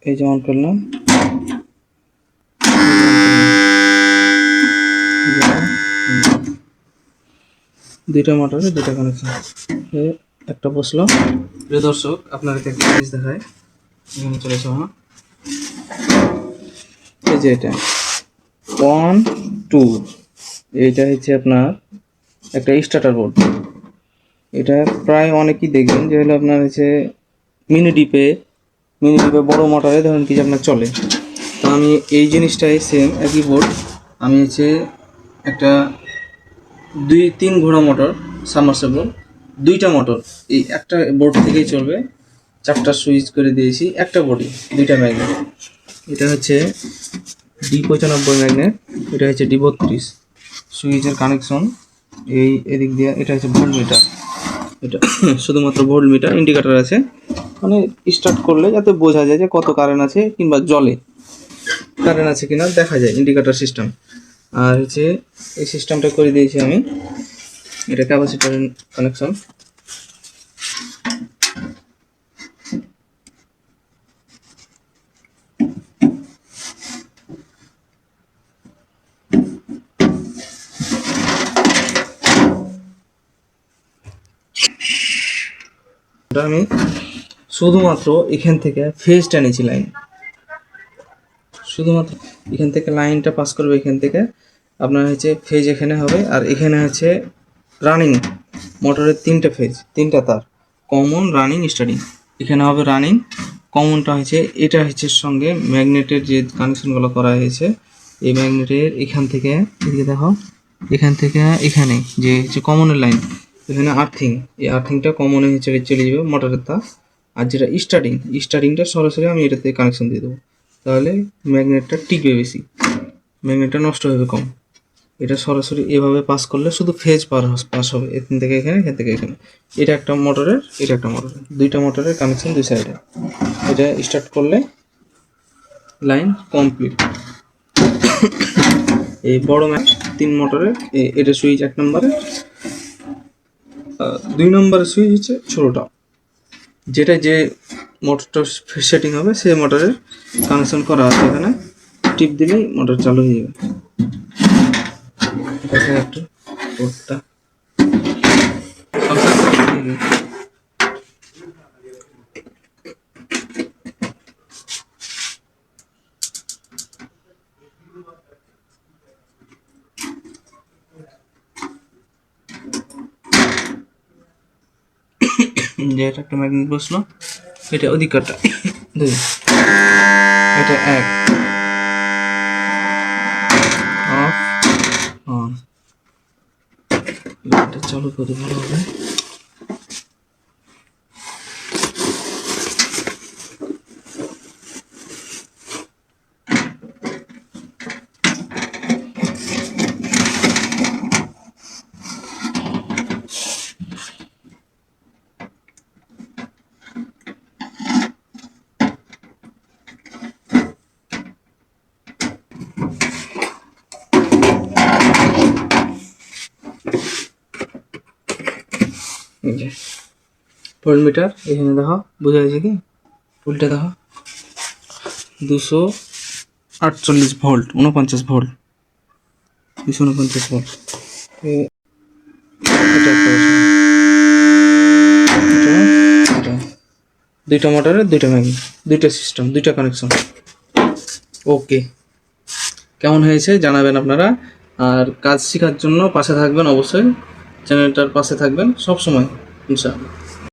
এই যে অন করলাম, দুইটা মোটরে দুইটা কানেকশন, একটা বসলো। প্রিয় দর্শক, আপনাদেরকে একটা জিনিস দেখায়, এখানে চলেছে আমার এই যে এটা 1 2, এইটা হচ্ছে আপনার একটা স্টার্টার বোর্ড। এটা প্রায় অনেকেই দেখবেন যে হলো আপনার হচ্ছে মিনি ডিপে বড় মোটরে ধরুন কি যে আপনার চলে। তো আমি এই জিনিসটাই সেম একই বোর্ড, আমি হচ্ছে একটা 2-3 ঘোড়া মোটর সাবমার্সিবল, দুইটা মোটর এই একটা বোর্ড থেকেই চলবে, 4টা সুইচ করে দিয়েছি একটা বোর্ডে, দুইটা ম্যাগনেট। এটা হচ্ছে D95 ম্যাগনেট, এটা হচ্ছে D32 সুইচের কানেকশন। এই এদিক দিয়ে এটা হচ্ছে ভোল্ট মিটার, এটা শুধুমাত্র ভোল্ট মিটার, ইন্ডিকেটার আছে, মানে স্টার্ট করলে যাতে বোঝা যায় যে কত কারেন্ট আছে কিংবা জলে কারেন্ট আছে কিনা দেখা যায়, ইন্ডিকেটার সিস্টেম। আর হচ্ছে এই সিস্টেমটা করে দিয়েছি আমি, এটা ক্যাপাসিটর কানেকশন। আমি শুধুমাত্র এখান থেকে ফেজ টানিয়েছি, লাইন শুধুমাত্র এখান থেকে লাইনটা পাস করবে, এখান থেকে আপনার হচ্ছে ফেজ এখানে হবে, আর এখানে হচ্ছে রানিং মোটরের 3টে ফেজ, 3টা তার, কমন, রানিং, স্টার্টিং। এখানে হবে রানিং, কমনটা হচ্ছে এটা হচ্ছে সঙ্গে ম্যাগনেটের যে কানেকশনগুলো করা হয়েছে, এই ম্যাগনেটের এখান থেকে এদিকে দেখো, এখান থেকে এখানে যে হচ্ছে কমনের লাইন, এখানে আর্থিং, এই আর্থিংটা কমনে হচ্ছে চলে যাবে মোটরের তার। আর যেটা স্টার্টিংটা সরাসরি আমি এটাতে কানেকশন দিয়ে দেবো, তাহলে ম্যাগনেটটা টিকবে বেশি, ম্যাগনেটটা নষ্ট হবে কম। এটা সরাসরি এভাবে পাস করলে শুধু ফেজ পাস হবে, এখান থেকে এখানে, এখান থেকে এখানে। এটা একটা মোটরের, এটা একটা মোটরের, দুইটা মোটরের কানেকশন দুই সাইডে। এটা স্টার্ট করলে লাইন কমপ্লিট। এই বড় 3 মোটরের এটা সুইচ 1 নম্বরে, 2 নম্বরের সুইচ হচ্ছে ছোটোটা, যেটা যে মোটরটা সেটিং হবে সেই মোটরের কানেকশন করা আছে, এখানে টিপ দিলেই মোটর চালু হয়ে যাবে। দেখা একটু বোর্ডটা যে এটা একটা ম্যাগনেট বসলো, এটা অধিকারটা 2, এটা 1, অফ, অন। এটা চালু করে ভালো হবে। ভোল্ট মিটার এখানে দেখো, বোঝা যাচ্ছে কি, উল্টে দেখো, 248 ভোল্ট, 49 ভোল্ট, 249 ভোল্ট। দুইটা মোটরের দুইটা ম্যাগনেট, দুইটা সিস্টেম, দুইটা কানেকশন। ওকে, কেমন হয়েছে জানাবেন আপনারা। আর কাজ শেখার জন্য পাশে থাকবেন, অবশ্যই চ্যানেলটার পাশে থাকবেন সব সময়, ইনশাআল্লাহ।